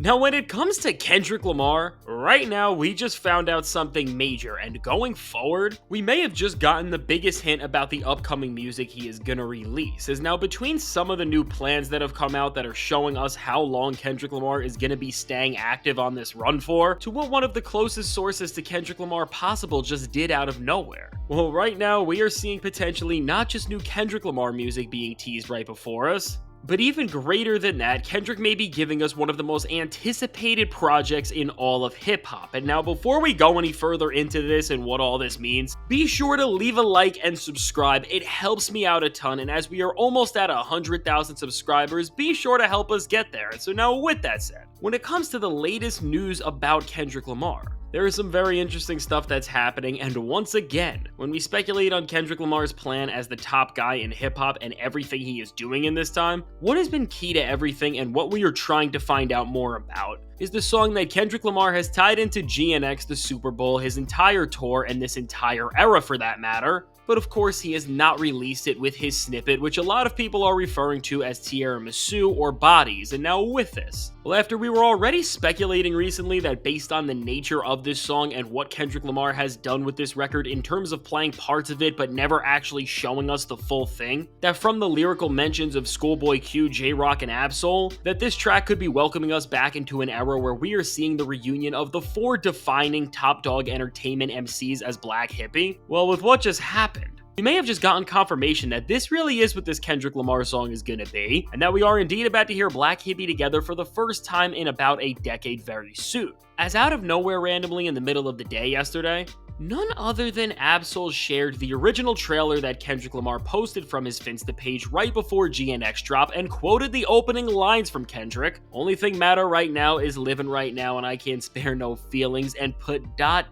Now, when it comes to Kendrick Lamar, right now we just found out something major, and going forward, we may have just gotten the biggest hint about the upcoming music he is gonna release. As now, between some of the new plans that have come out that are showing us how long Kendrick Lamar is gonna be staying active on this run for, to what one of the closest sources to Kendrick Lamar possible just did out of nowhere. Well, right now we are seeing potentially not just new Kendrick Lamar music being teased right before us, but even greater than that, Kendrick may be giving us one of the most anticipated projects in all of hip-hop. And now, before we go any further into this and what all this means, be sure to leave a like and subscribe. It helps me out a ton, and as we are almost at 100,000 subscribers, be sure to help us get there. So now, with that said, when it comes to the latest news about Kendrick Lamar, there is some very interesting stuff that's happening, and once again, when we speculate on Kendrick Lamar's plan as the top guy in hip-hop and everything he is doing in this time, what has been key to everything and what we are trying to find out more about is the song that Kendrick Lamar has tied into GNX, the Super Bowl, his entire tour, and this entire era for that matter. But of course, he has not released it with his snippet, which a lot of people are referring to as Tiramisu or Bodies. And now with this, well, after we were already speculating recently that based on the nature of this song and what Kendrick Lamar has done with this record in terms of playing parts of it but never actually showing us the full thing, that from the lyrical mentions of Schoolboy Q, J-Rock, and Ab-Soul, that this track could be welcoming us back into an era where we are seeing the reunion of the four defining top dog entertainment MCs as Black Hippie. Well, with what just happened, we may have just gotten confirmation that this really is what this Kendrick Lamar song is gonna be, and that we are indeed about to hear Black Hippie together for the first time in about a decade very soon. As out of nowhere randomly in the middle of the day yesterday, none other than Ab-Soul shared the original trailer that Kendrick Lamar posted from his Finsta page right before GNX drop and quoted the opening lines from Kendrick. Only thing matter right now is living right now and I can't spare no feelings, and put ... at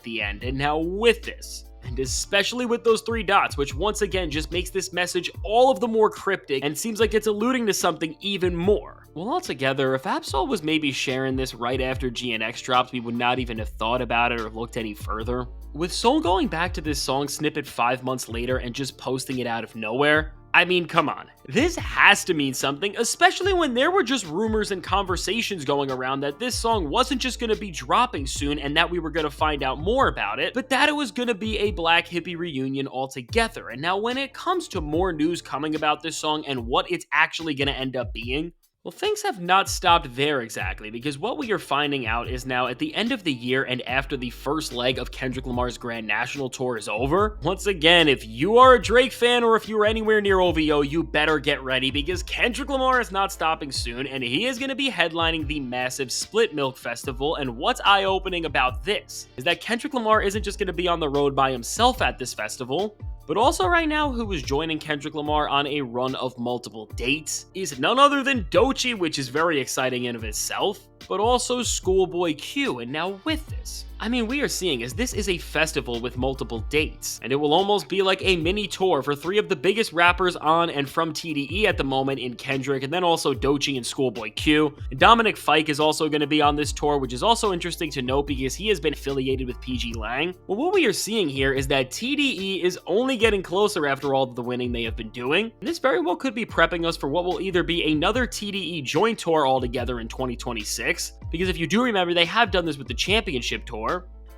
the end. And now with this, and especially with those 3 dots, which once again just makes this message all of the more cryptic and seems like it's alluding to something even more. Well, altogether, if Ab-Soul was maybe sharing this right after GNX dropped, we would not even have thought about it or looked any further. With Soul going back to this song snippet 5 months later and just posting it out of nowhere, I mean, come on. This has to mean something, especially when there were just rumors and conversations going around that this song wasn't just going to be dropping soon and that we were going to find out more about it, but that it was going to be a Black Hippie reunion altogether. And now when it comes to more news coming about this song and what it's actually going to end up being, well, things have not stopped there exactly, because what we are finding out is now at the end of the year and after the first leg of Kendrick Lamar's Grand National Tour is over, once again, if you are a Drake fan or if you're anywhere near OVO, you better get ready, because Kendrick Lamar is not stopping soon, and he is going to be headlining the massive Split Milk Festival. And what's eye-opening about this is that Kendrick Lamar isn't just going to be on the road by himself at this festival, but also right now who is joining Kendrick Lamar on a run of multiple dates is none other than Doechii, which is very exciting in of itself, but also Schoolboy Q. And now with this, I mean, we are seeing as this is a festival with multiple dates, and it will almost be like a mini tour for 3 of the biggest rappers on and from TDE at the moment in Kendrick, and then also Doechii and Schoolboy Q. And Dominic Fike is also going to be on this tour, which is also interesting to note because he has been affiliated with PG Lang. Well, what we are seeing here is that TDE is only getting closer after all of the winning they have been doing, and this very well could be prepping us for what will either be another TDE joint tour altogether in 2026, because if you do remember, they have done this with the Championship Tour.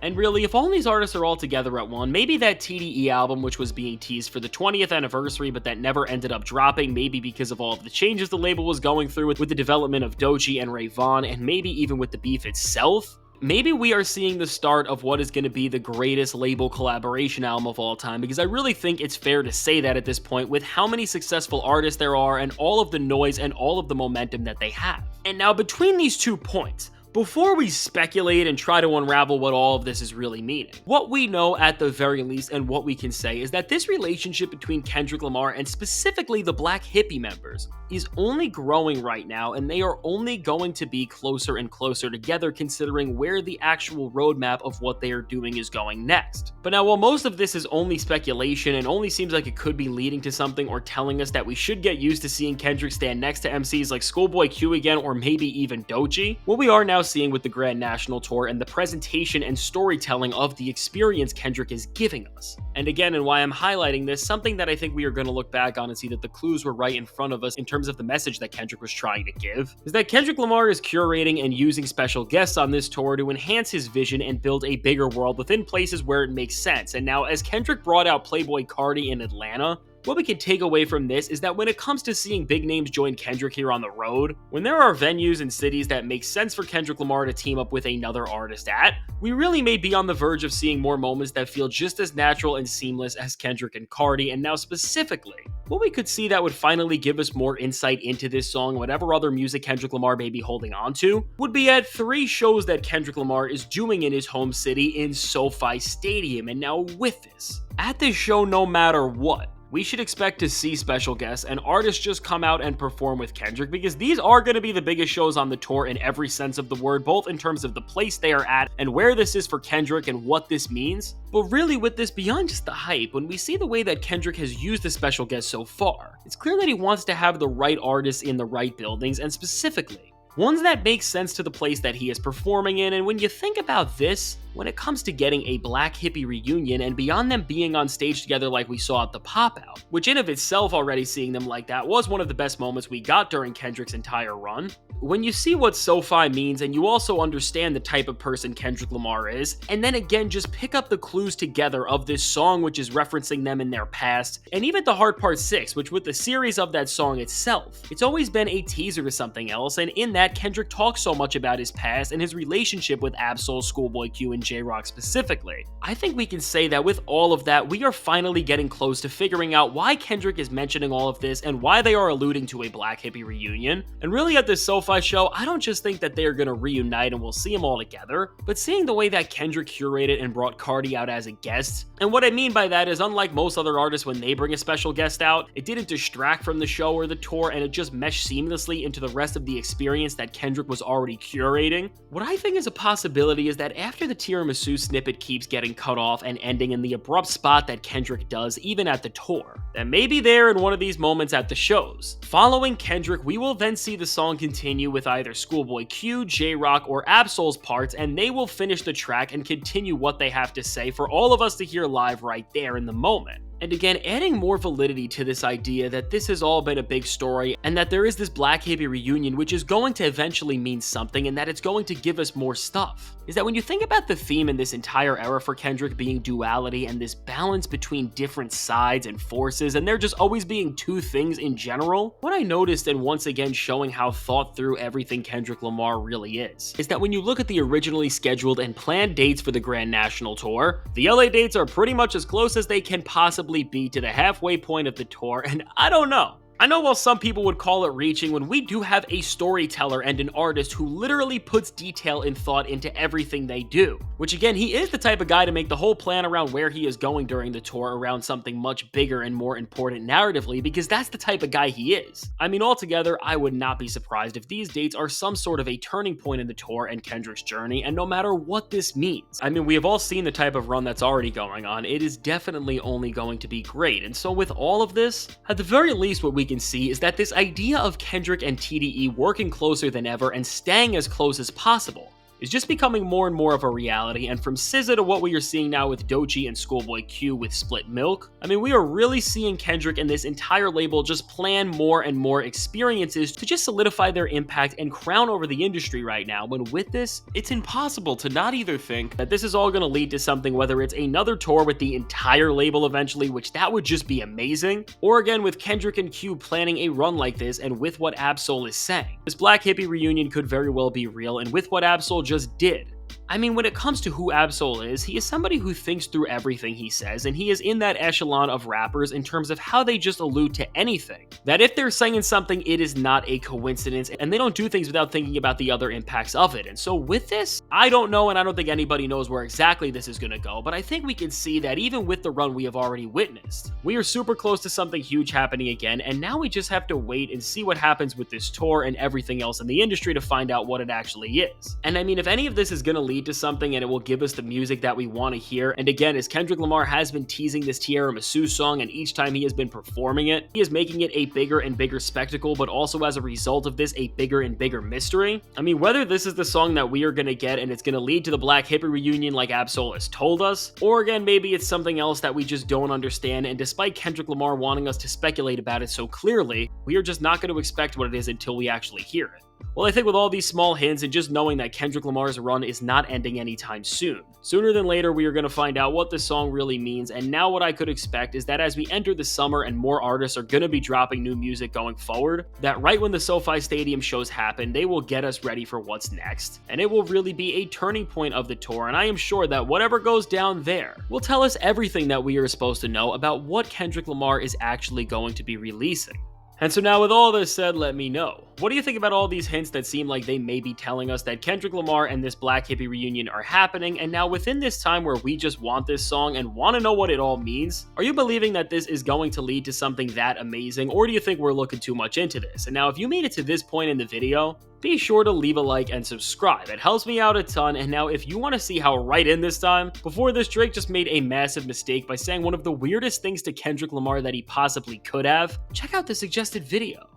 And really, if all these artists are all together at one, maybe that TDE album, which was being teased for the 20th anniversary, but that never ended up dropping, maybe because of all of the changes the label was going through with the development of Doechii and Ray Vaughn, and maybe even with the beef itself, maybe we are seeing the start of what is going to be the greatest label collaboration album of all time, because I really think it's fair to say that at this point with how many successful artists there are and all of the noise and all of the momentum that they have. And now between these 2 points, before we speculate and try to unravel what all of this is really meaning, what we know at the very least and what we can say is that this relationship between Kendrick Lamar and specifically the Black Hippie members is only growing right now, and they are only going to be closer and closer together considering where the actual roadmap of what they are doing is going next. But now, while most of this is only speculation and only seems like it could be leading to something or telling us that we should get used to seeing Kendrick stand next to MCs like Schoolboy Q again or maybe even Doechii, what we are now now seeing with the Grand National Tour and the presentation and storytelling of the experience Kendrick is giving us. And again, and why I'm highlighting this, something that I think we are going to look back on and see that the clues were right in front of us in terms of the message that Kendrick was trying to give, is that Kendrick Lamar is curating and using special guests on this tour to enhance his vision and build a bigger world within places where it makes sense. And now, as Kendrick brought out Playboi Carti in Atlanta, what we can take away from this is that when it comes to seeing big names join Kendrick here on the road, when there are venues and cities that make sense for Kendrick Lamar to team up with another artist at, we really may be on the verge of seeing more moments that feel just as natural and seamless as Kendrick and Carti. And now specifically, what we could see that would finally give us more insight into this song, whatever other music Kendrick Lamar may be holding on to, would be at 3 shows that Kendrick Lamar is doing in his home city in SoFi Stadium. And now with this, at this show, no matter what, we should expect to see special guests and artists just come out and perform with Kendrick, because these are going to be the biggest shows on the tour in every sense of the word, both in terms of the place they are at and where this is for Kendrick and what this means. But really, with this, beyond just the hype, when we see the way that Kendrick has used the special guests so far, it's clear that he wants to have the right artists in the right buildings, and specifically ones that make sense to the place that he is performing in. And when you think about this, when it comes to getting a Black Hippie reunion and beyond them being on stage together like we saw at the Pop Out, which in of itself already seeing them like that was one of the best moments we got during Kendrick's entire run, when you see what SoFi means and you also understand the type of person Kendrick Lamar is, and then again just pick up the clues together of this song which is referencing them in their past, and even the Hard Part 6, which with the series of that song itself, it's always been a teaser to something else, and in that Kendrick talks so much about his past and his relationship with Ab-Soul, Schoolboy Q, and J-Rock specifically. I think we can say that with all of that, we are finally getting close to figuring out why Kendrick is mentioning all of this and why they are alluding to a Black Hippie reunion. And really at this SoFi show, I don't just think that they're gonna reunite and we'll see them all together, but seeing the way that Kendrick curated and brought Carti out as a guest. And what I mean by that is, unlike most other artists when they bring a special guest out, it didn't distract from the show or the tour, and it just meshed seamlessly into the rest of the experience that Kendrick was already curating. What I think is a possibility is that after the tiramisu snippet keeps getting cut off and ending in the abrupt spot that Kendrick does even at the tour, that maybe there in one of these moments at the shows, following Kendrick, we will then see the song continue with either Schoolboy Q, J-Rock, or Ab-Soul's parts, and they will finish the track and continue what they have to say for all of us to hear live right there in the moment. And again, adding more validity to this idea that this has all been a big story and that there is this Black Hippie reunion which is going to eventually mean something and that it's going to give us more stuff, is that when you think about the theme in this entire era for Kendrick being duality and this balance between different sides and forces, and there just always being two things in general, what I noticed, and once again showing how thought through everything Kendrick Lamar really is that when you look at the originally scheduled and planned dates for the Grand National Tour, the LA dates are pretty much as close as they can possibly be to the halfway point of the tour, and I don't know. I know while some people would call it reaching, when we do have a storyteller and an artist who literally puts detail and thought into everything they do, which again, he is the type of guy to make the whole plan around where he is going during the tour around something much bigger and more important narratively, because that's the type of guy he is. I mean, altogether, I would not be surprised if these dates are some sort of a turning point in the tour and Kendrick's journey, and no matter what this means. I mean, we have all seen the type of run that's already going on. It is definitely only going to be great, and so with all of this, at the very least, what we can see is that this idea of Kendrick and TDE working closer than ever and staying as close as possible is just becoming more and more of a reality, and from SZA to what we are seeing now with Doechii and Schoolboy Q with Split Milk, I mean, we are really seeing Kendrick and this entire label just plan more and more experiences to just solidify their impact and crown over the industry right now, when with this, it's impossible to not either think that this is all going to lead to something, whether it's another tour with the entire label eventually, which that would just be amazing, or again with Kendrick and Q planning a run like this, and with what Ab-Soul is saying, this Black Hippie reunion could very well be real, and with what Ab-Soul just did. I mean, when it comes to who Ab-Soul is, he is somebody who thinks through everything he says, and he is in that echelon of rappers in terms of how they just allude to anything. That if they're saying something, it is not a coincidence, and they don't do things without thinking about the other impacts of it. And so with this, I don't know, and I don't think anybody knows where exactly this is going to go, but I think we can see that even with the run we have already witnessed, we are super close to something huge happening again, and now we just have to wait and see what happens with this tour and everything else in the industry to find out what it actually is. And I mean, if any of this is going to lead to something and it will give us the music that we want to hear. And again, as Kendrick Lamar has been teasing this tiramisu song, and each time he has been performing it, he is making it a bigger and bigger spectacle, but also as a result of this, a bigger and bigger mystery. I mean, whether this is the song that we are going to get and it's going to lead to the Black Hippie reunion like Absol has told us, or again, maybe it's something else that we just don't understand, and despite Kendrick Lamar wanting us to speculate about it so clearly, we are just not going to expect what it is until we actually hear it. Well, I think with all these small hints and just knowing that Kendrick Lamar's run is not ending anytime soon, sooner than later we are going to find out what this song really means. And now what I could expect is that as we enter the summer and more artists are going to be dropping new music going forward, that right when the SoFi Stadium shows happen, they will get us ready for what's next. And it will really be a turning point of the tour, and I am sure that whatever goes down there will tell us everything that we are supposed to know about what Kendrick Lamar is actually going to be releasing. And so now with all this said, let me know. What do you think about all these hints that seem like they may be telling us that Kendrick Lamar and this Black Hippie reunion are happening, and now within this time where we just want this song and want to know what it all means? Are you believing that this is going to lead to something that amazing, or do you think we're looking too much into this? And now if you made it to this point in the video, be sure to leave a like and subscribe. It helps me out a ton. And now if you want to see how right in this time, before this, Drake just made a massive mistake by saying one of the weirdest things to Kendrick Lamar that he possibly could have, check out the suggested video.